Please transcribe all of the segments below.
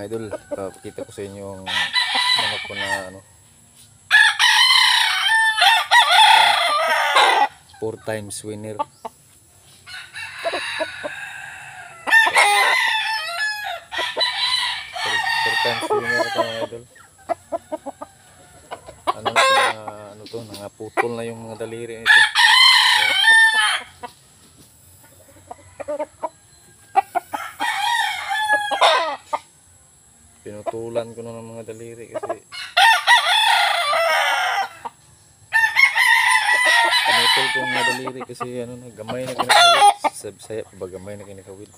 Mga idol, papakita ko sa inyo yung manok ko na ano, 4 times winner. 4 times winner ito mga idol. Ano na ito, ano to, nangaputol na yung mga daliri nito. Pinutulan ko na ng mga daliri kasi pinutol ko ng mga daliri kasi ano na, gamay na kinakawid. Sa Bisaya pa ba, gamay na kinakawid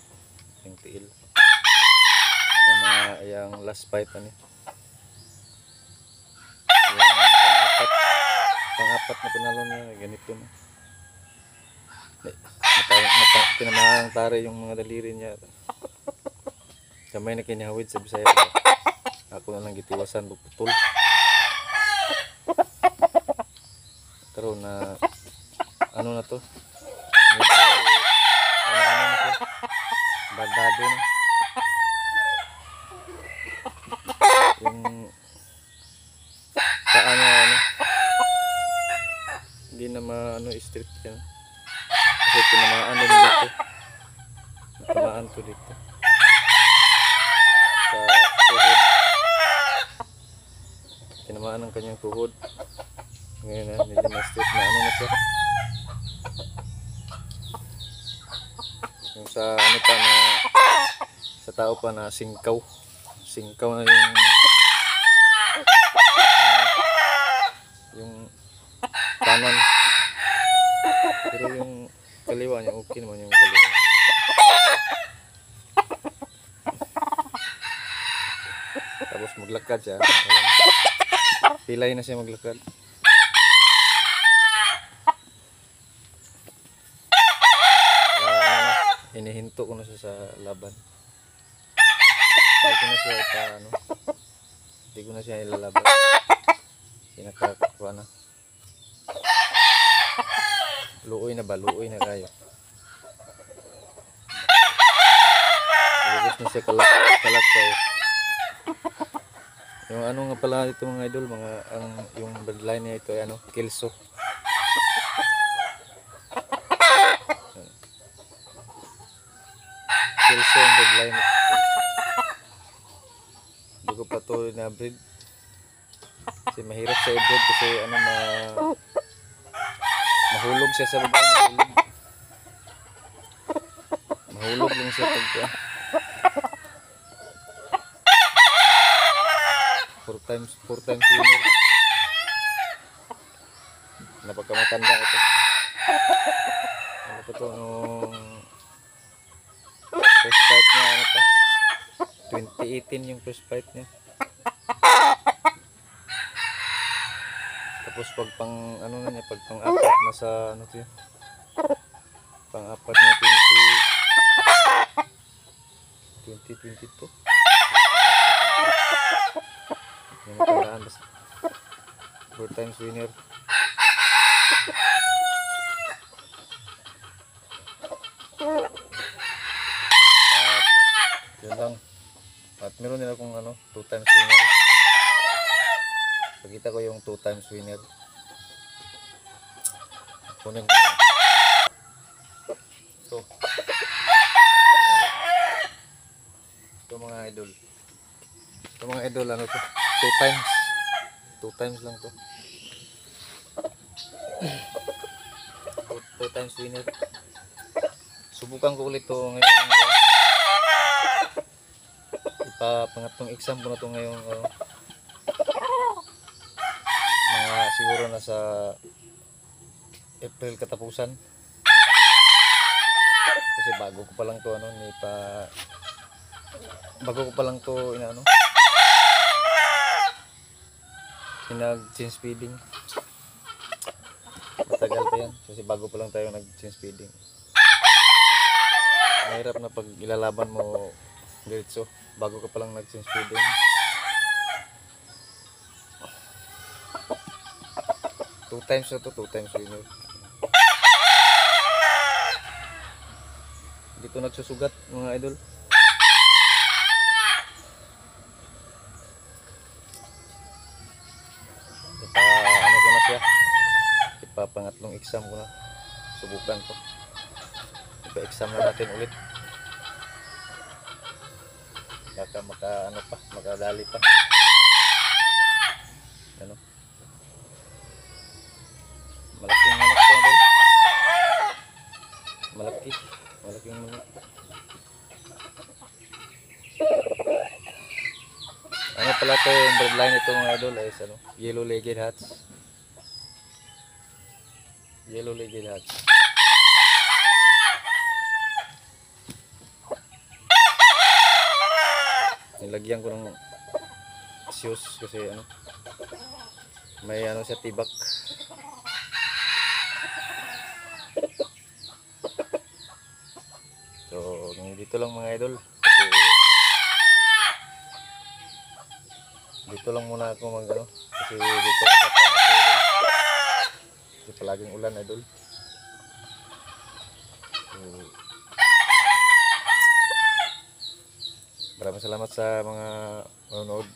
yung tiil. Yung mga yung last fight ano, yung pang-apat na panalo niya, ganito na. Tinamahan ng tare yung mga daliri niya. Gamay na kinahawid sa Bisaya pa. Ako na lang gitiwasan, puputol. Pero na ano na to, medyo ano na to, badado na yung paa niya, ano, hindi na maano straight yan kasi tinamaan din dito, tinamaan to dito sa tuhod, tinamaan ng kanyang tuhod. Ngayon na, medyo na straight na ano na siya. Yung sa ano pa na, sa tao pa na singkaw. Singkaw na yung kanan. Pero yung kaliwa niya, okay naman yung kaliwa. Tapos maglakad siya. Pilay na siya maglakad. Hinihinto ko na siya sa laban. Hindi ko na siya ano, hindi ko na siya ilalaban. Sinakakakuha na. Luoy na ba? Luoy na kayo. Lugos na siya kalakaw. Yung ano nga pala ito mga idol, yung bloodline niya ito ay ano, Kelso. Kelso ang bloodline. Hindi ko pa ito na-breed. Kasi mahirap sa i-breed kasi ano, mahulog siya sa babae. Mahulog lang siya pagka 4 times winner. Napagkamatanda ito. Ano pa ito nung first fight niya, ano pa, 2018 yung first fight niya. Tapos pag pang ano na niya, pag pang-apat na sa ano to yun, pang-apat niya 2022 yung nakaraan, basta 4 times winner. Yun lang. At meron din akong ano, 2 times winner. Pakita ko yung 2 times winner. Kunin ko na. Ito mga idol. Ito mga idol, ano to? 2 times. 2 times lang to. 2 times winner. Subukan ko ulit to ngayon. Pangatlong exam ko na to ngayon. Mga siguro na sa April katapusan. Kasi bago ko pa lang to ano, bago ko pa lang to inaano. Nag-change feeding. Matagal pa yan kasi bago pa lang tayo nag-change feeding. Mahirap na pag ilalaban mo diretso bago ka pa lang nag-change feeding. 2 times na to, 2 times winner. Dito nagsusugat mga idol. ipa-exam ko na. Subukan ko. Ipa-exam na natin ulit. Baka makadali pa. Ano? Malaking manok to doon. Malaking manok. Ano pala to, yung breadline ito mga idol ay ano, yellow-legged hats. Yellow-legged hats. Nilagyan ko ng shoes kasi ano, may ano siya tibak. So, dito lang mga idol. Kasi dito lang muna ako mag ano, kasi dito ako papamasyal. Kasi palaging ulan idol. So, maraming salamat sa mga manonood.